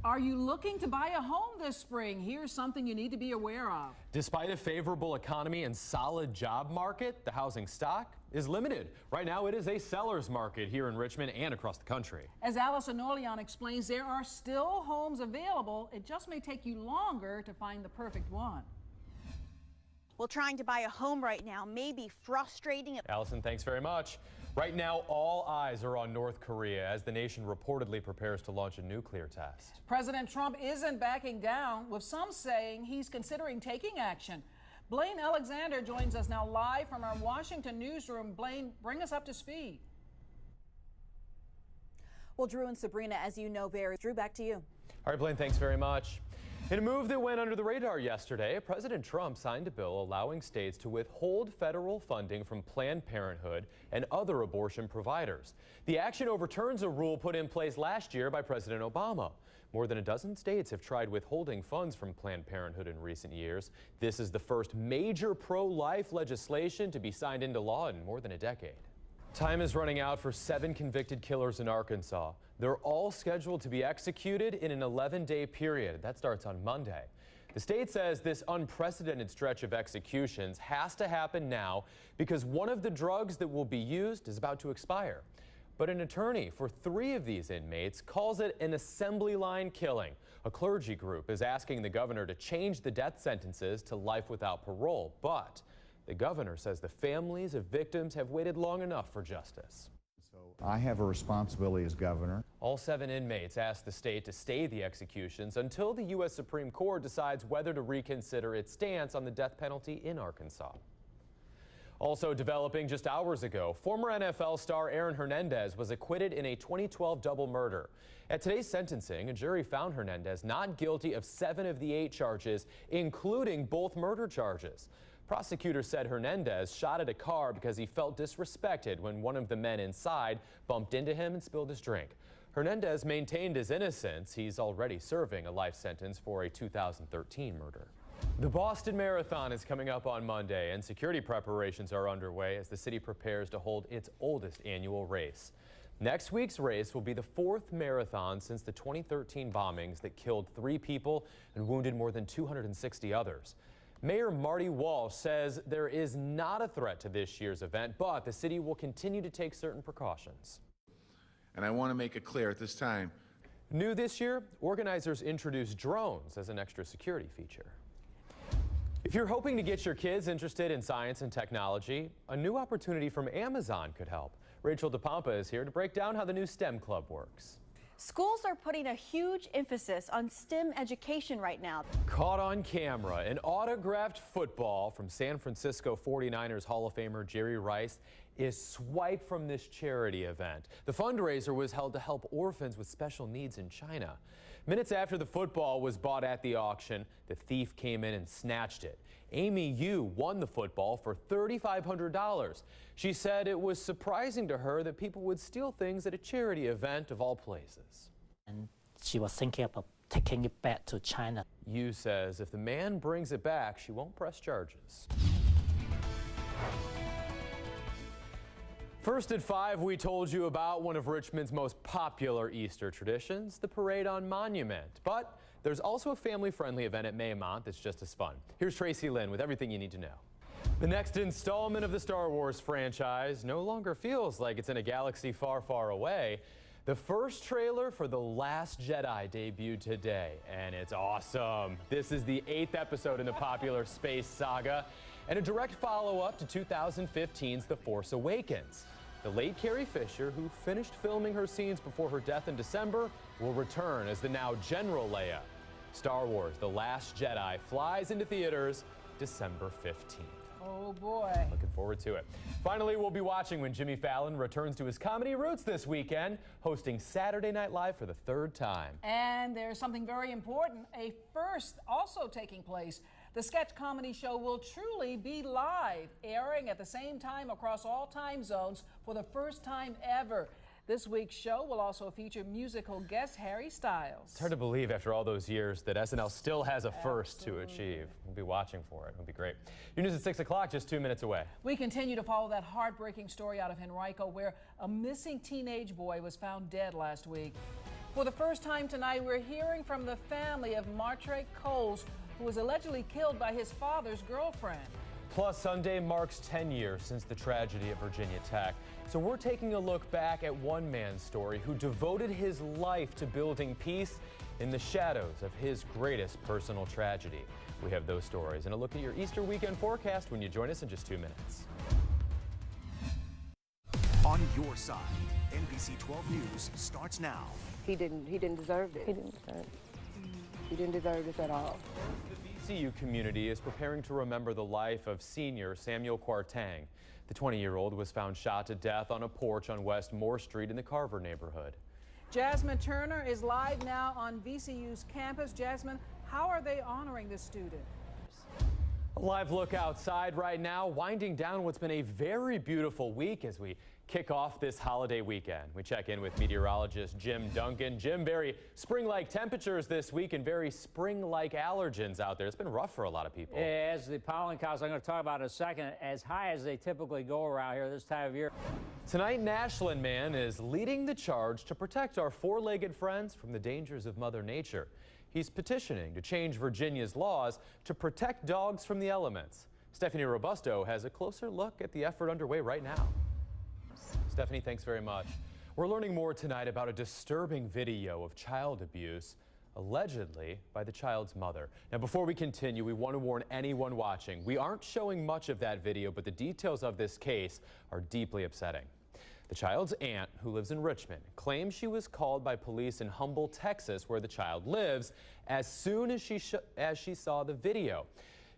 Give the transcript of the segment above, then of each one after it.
Are you looking to buy a home this spring? Here's something you need to be aware of. Despite a favorable economy and solid job market, the housing stock is limited. Right now, it is a seller's market here in Richmond and across the country. As Allison Oleon explains, there are still homes available. It just may take you longer to find the perfect one. Well, trying to buy a home right now may be frustrating. Allison, thanks very much. Right now, all eyes are on North Korea as the nation reportedly prepares to launch a nuclear test. President Trump isn't backing down, with some saying he's considering taking action. Blaine Alexander joins us now live from our Washington newsroom. Blaine, bring us up to speed. Well, Drew and Sabrina, as you know, Drew, back to you. All right, Blaine, thanks very much. In a move that went under the radar yesterday, President Trump signed a bill allowing states to withhold federal funding from Planned Parenthood and other abortion providers. The action overturns a rule put in place last year by President Obama. More than a dozen states have tried withholding funds from Planned Parenthood in recent years. This is the first major pro-life legislation to be signed into law in more than a decade. Time is running out for 7 convicted killers in Arkansas. They're all scheduled to be executed in an 11-day period. That starts on Monday. The state says this unprecedented stretch of executions has to happen now because one of the drugs that will be used is about to expire. But an attorney for 3 of these inmates calls it an assembly line killing. A clergy group is asking the governor to change the death sentences to life without parole. But the governor says the families of victims have waited long enough for justice. I have a responsibility as governor. All 7 inmates asked the state to stay the executions until the U.S. Supreme Court decides whether to reconsider its stance on the death penalty in Arkansas. Also developing just hours ago, former NFL star Aaron Hernandez was acquitted in a 2012 double murder. At today's sentencing, a jury found Hernandez not guilty of 7 of the 8 charges, including both murder charges. Prosecutors said Hernandez shot at a car because he felt disrespected when one of the men inside bumped into him and spilled his drink. Hernandez maintained his innocence. He's already serving a life sentence for a 2013 murder. The Boston Marathon is coming up on Monday, and security preparations are underway as the city prepares to hold its oldest annual race. Next week's race will be the 4th marathon since the 2013 bombings that killed 3 people and wounded more than 260 others. Mayor Marty Walsh says there is not a threat to this year's event, but the city will continue to take certain precautions. And I want to make it clear at this time. New this year, organizers introduced drones as an extra security feature. If you're hoping to get your kids interested in science and technology, a new opportunity from Amazon could help. Rachel DePompa is here to break down how the new STEM Club works. Schools are putting a huge emphasis on STEM education right now. Caught on camera, an autographed football from San Francisco 49ers Hall of Famer Jerry Rice is swiped from this charity event. The fundraiser was held to help orphans with special needs in China. Minutes after the football was bought at the auction, the thief came in and snatched it. Amy Yu won the football for $3,500. She said it was surprising to her that people would steal things at a charity event of all places. And she was thinking about taking it back to China. Yu says if the man brings it back, she won't press charges. First at 5, we told you about one of Richmond's most popular Easter traditions, the Parade on Monument. But there's also a family-friendly event at Maymont that's just as fun. Here's Tracy Lynn with everything you need to know. The next installment of the Star Wars franchise no longer feels like it's in a galaxy far, far away. The first trailer for The Last Jedi debuted today, and it's awesome. This is the 8th episode in the popular space saga, and a direct follow-up to 2015's The Force Awakens. The late Carrie Fisher, who finished filming her scenes before her death in December, will return as the now General Leia. Star Wars The Last Jedi flies into theaters December 15th. Oh boy. Looking forward to it. Finally, we'll be watching when Jimmy Fallon returns to his comedy roots this weekend, hosting Saturday Night Live for the 3rd time. And there's something very important, a first also taking place. The sketch comedy show will truly be live, airing at the same time across all time zones for the first time ever. This week's show will also feature musical guest Harry Styles. It's hard to believe after all those years that SNL still has a first to achieve. We'll be watching for it. It'll be great. Your news at 6 o'clock, just 2 minutes away. We continue to follow that heartbreaking story out of Henrico, where a missing teenage boy was found dead last week. For the first time tonight, we're hearing from the family of Martre Coles, who was allegedly killed by his father's girlfriend. Plus, Sunday marks 10 years since the tragedy at Virginia Tech. So we're taking a look back at one man's story who devoted his life to building peace in the shadows of his greatest personal tragedy. We have those stories and a look at your Easter weekend forecast when you join us in just 2 minutes. On your side, NBC 12 News starts now. He didn't deserve this. He didn't deserve it. He didn't deserve this at all. The VCU community is preparing to remember the life of senior Samuel Kwarteng. The 20-year-old was found shot to death on a porch on West Moore Street in the Carver neighborhood. Jasmine Turner is live now on VCU's campus. Jasmine, how are they honoring the student? A live look outside right now, winding down what's been a very beautiful week as we kick off this holiday weekend. We check in with meteorologist Jim Duncan. Jim, very spring-like temperatures this week and very spring-like allergens out there. It's been rough for a lot of people. As the pollen counts I'm going to talk about in a second, as high as they typically go around here this time of year. Tonight, an Ashland man is leading the charge to protect our four-legged friends from the dangers of Mother Nature. He's petitioning to change Virginia's laws to protect dogs from the elements. Stephanie Robusto has a closer look at the effort underway right now. Stephanie, thanks very much. We're learning more tonight about a disturbing video of child abuse, allegedly by the child's mother. Now, before we continue, we want to warn anyone watching. We aren't showing much of that video, but the details of this case are deeply upsetting. The child's aunt, who lives in Richmond, claims she was called by police in Humble, Texas, where the child lives, as soon as she saw the video.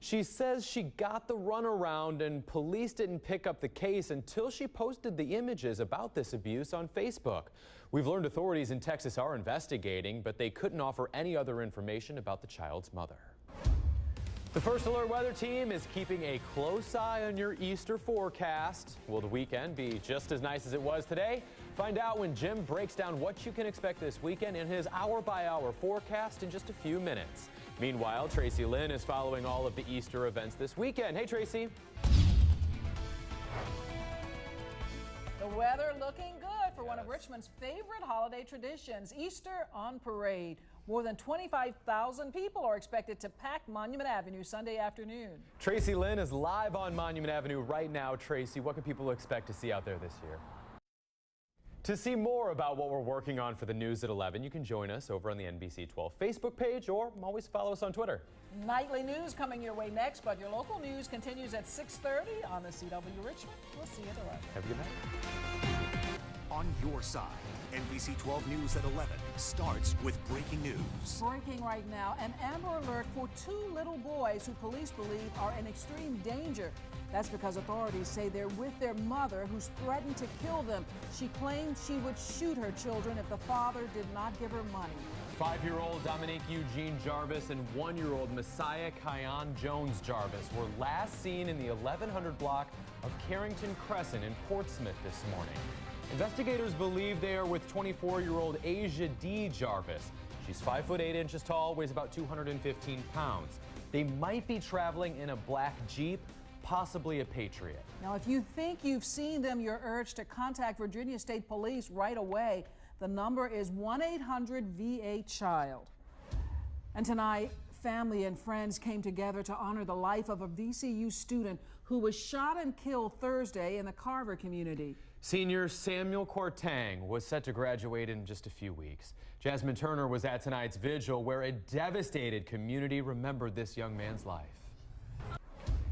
She says she got the runaround and police didn't pick up the case until she posted the images about this abuse on Facebook. We've learned authorities in Texas are investigating, but they couldn't offer any other information about the child's mother. The First Alert Weather Team is keeping a close eye on your Easter forecast. Will the weekend be just as nice as it was today? Find out when Jim breaks down what you can expect this weekend in his hour-by-hour forecast in just a few minutes. Meanwhile, Tracy Lynn is following all of the Easter events this weekend. Hey, Tracy. The weather looking good for one of Richmond's favorite holiday traditions, Easter on Parade. More than 25,000 people are expected to pack Monument Avenue Sunday afternoon. Tracy Lynn is live on Monument Avenue right now. Tracy, what can people expect to see out there this year? To see more about what we're working on for the News at 11, you can join us over on the NBC 12 Facebook page or always follow us on Twitter. Nightly news coming your way next, but your local news continues at 6:30 on the CW Richmond. We'll see you at 11. Have a good night. On your side, NBC 12 News at 11 starts with breaking news. Breaking right now, an Amber Alert for 2 little boys who police believe are in extreme danger. That's because authorities say they're with their mother, who's threatened to kill them. She claimed she would shoot her children if the father did not give her money. 5-year-old Dominique Eugene Jarvis and 1-year-old Messiah Kyan Jones Jarvis were last seen in the 1100 block of Carrington Crescent in Portsmouth this morning. Investigators believe they are with 24-year-old Asia D. Jarvis. She's 5 foot 8 inches tall, weighs about 215 pounds. They might be traveling in a black Jeep, possibly a Patriot. Now, if you think you've seen them, you're urged to contact Virginia State Police right away. The number is 1-800-VA-CHILD. And tonight, family and friends came together to honor the life of a VCU student who was shot and killed Thursday in the Carver community. Senior Samuel Kwarteng was set to graduate in just a few weeks. Jasmine Turner was at tonight's vigil where a devastated community remembered this young man's life.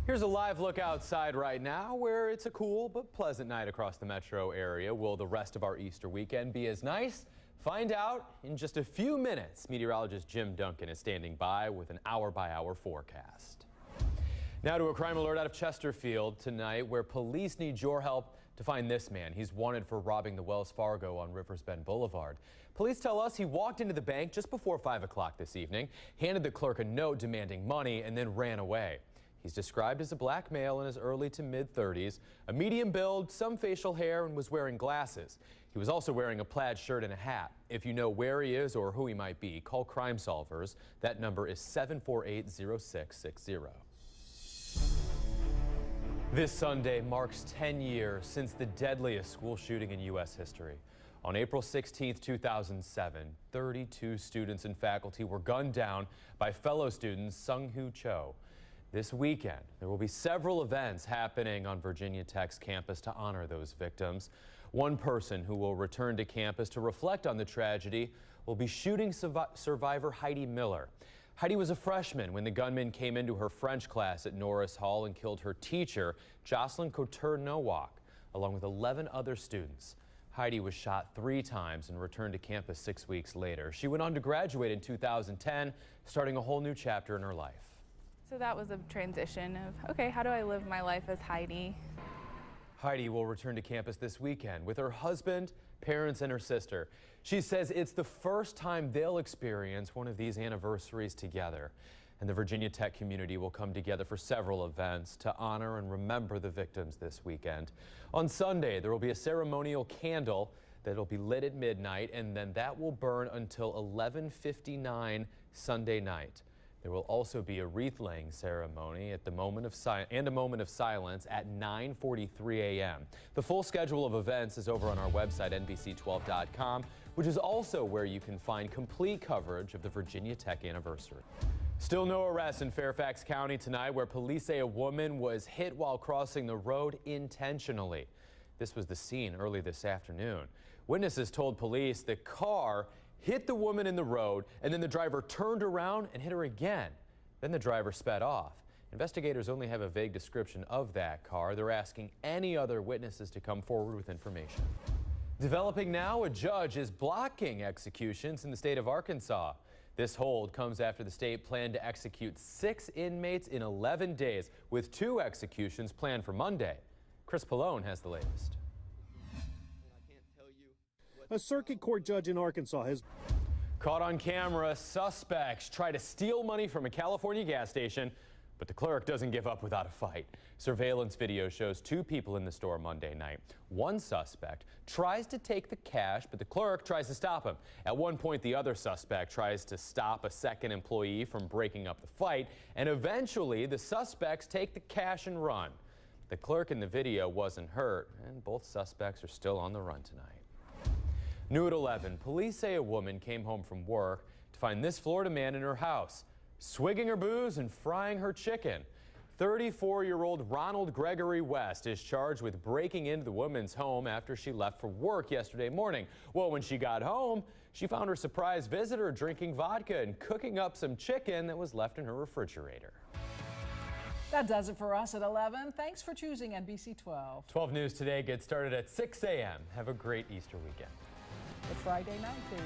Here's a live look outside right now where it's a cool but pleasant night across the metro area. Will the rest of our Easter weekend be as nice? Find out in just a few minutes. Meteorologist Jim Duncan is standing by with an hour-by-hour forecast. Now to a crime alert out of Chesterfield tonight where police need your help to find this man. He's wanted for robbing the Wells Fargo on Rivers Bend Boulevard. Police tell us he walked into the bank just before 5 o'clock this evening, handed the clerk a note demanding money, and then ran away. He's described as a black male in his early to mid-30s, a medium build, some facial hair, and was wearing glasses. He was also wearing a plaid shirt and a hat. If you know where he is or who he might be, call Crime Solvers. That number is 748-0660. This Sunday marks 10 years since the deadliest school shooting in U.S. history. On April 16, 2007, 32 students and faculty were gunned down by fellow students Sung-Hoo Cho. This weekend, there will be several events happening on Virginia Tech's campus to honor those victims. One person who will return to campus to reflect on the tragedy will be shooting survivor Heidi Miller. Heidi was a freshman when the gunman came into her French class at Norris Hall and killed her teacher, Jocelyn Couture-Nowak, along with 11 other students. Heidi was shot 3 times and returned to campus 6 weeks later. She went on to graduate in 2010, starting a whole new chapter in her life. So that was a transition of, okay, how do I live my life as Heidi? Heidi will return to campus this weekend with her husband, parents, and her sister. She says it's the first time they'll experience one of these anniversaries together. And the Virginia Tech community will come together for several events to honor and remember the victims this weekend. On Sunday, there will be a ceremonial candle that will be lit at midnight, and then that will burn until 11:59 Sunday night. There will also be a wreath-laying ceremony at the moment of a moment of silence at 9:43 a.m. The full schedule of events is over on our website, NBC12.com, which is also where you can find complete coverage of the Virginia Tech anniversary. Still no arrests in Fairfax County tonight, where police say a woman was hit while crossing the road intentionally. This was the scene early this afternoon. Witnesses told police the car hit the woman in the road, and then the driver turned around and hit her again. Then the driver sped off. Investigators only have a vague description of that car. They're asking any other witnesses to come forward with information. Developing now, a judge is blocking executions in the state of Arkansas. This hold comes after the state planned to execute 6 inmates in 11 days, with 2 executions planned for Monday. Chris Pallone has the latest. A circuit court judge in Arkansas has caught on camera. Suspects try to steal money from a California gas station, but the clerk doesn't give up without a fight. Surveillance video shows 2 people in the store Monday night. One suspect tries to take the cash, but the clerk tries to stop him. At one point, the other suspect tries to stop a second employee from breaking up the fight, and eventually the suspects take the cash and run. The clerk in the video wasn't hurt, and both suspects are still on the run tonight. New at 11, police say a woman came home from work to find this Florida man in her house, swigging her booze and frying her chicken. 34-year-old Ronald Gregory West is charged with breaking into the woman's home after she left for work yesterday morning. Well, when she got home, she found her surprise visitor drinking vodka and cooking up some chicken that was left in her refrigerator. That does it for us at 11. Thanks for choosing NBC 12. 12 News Today gets started at 6 a.m. Have a great Easter weekend. It's Friday night, too.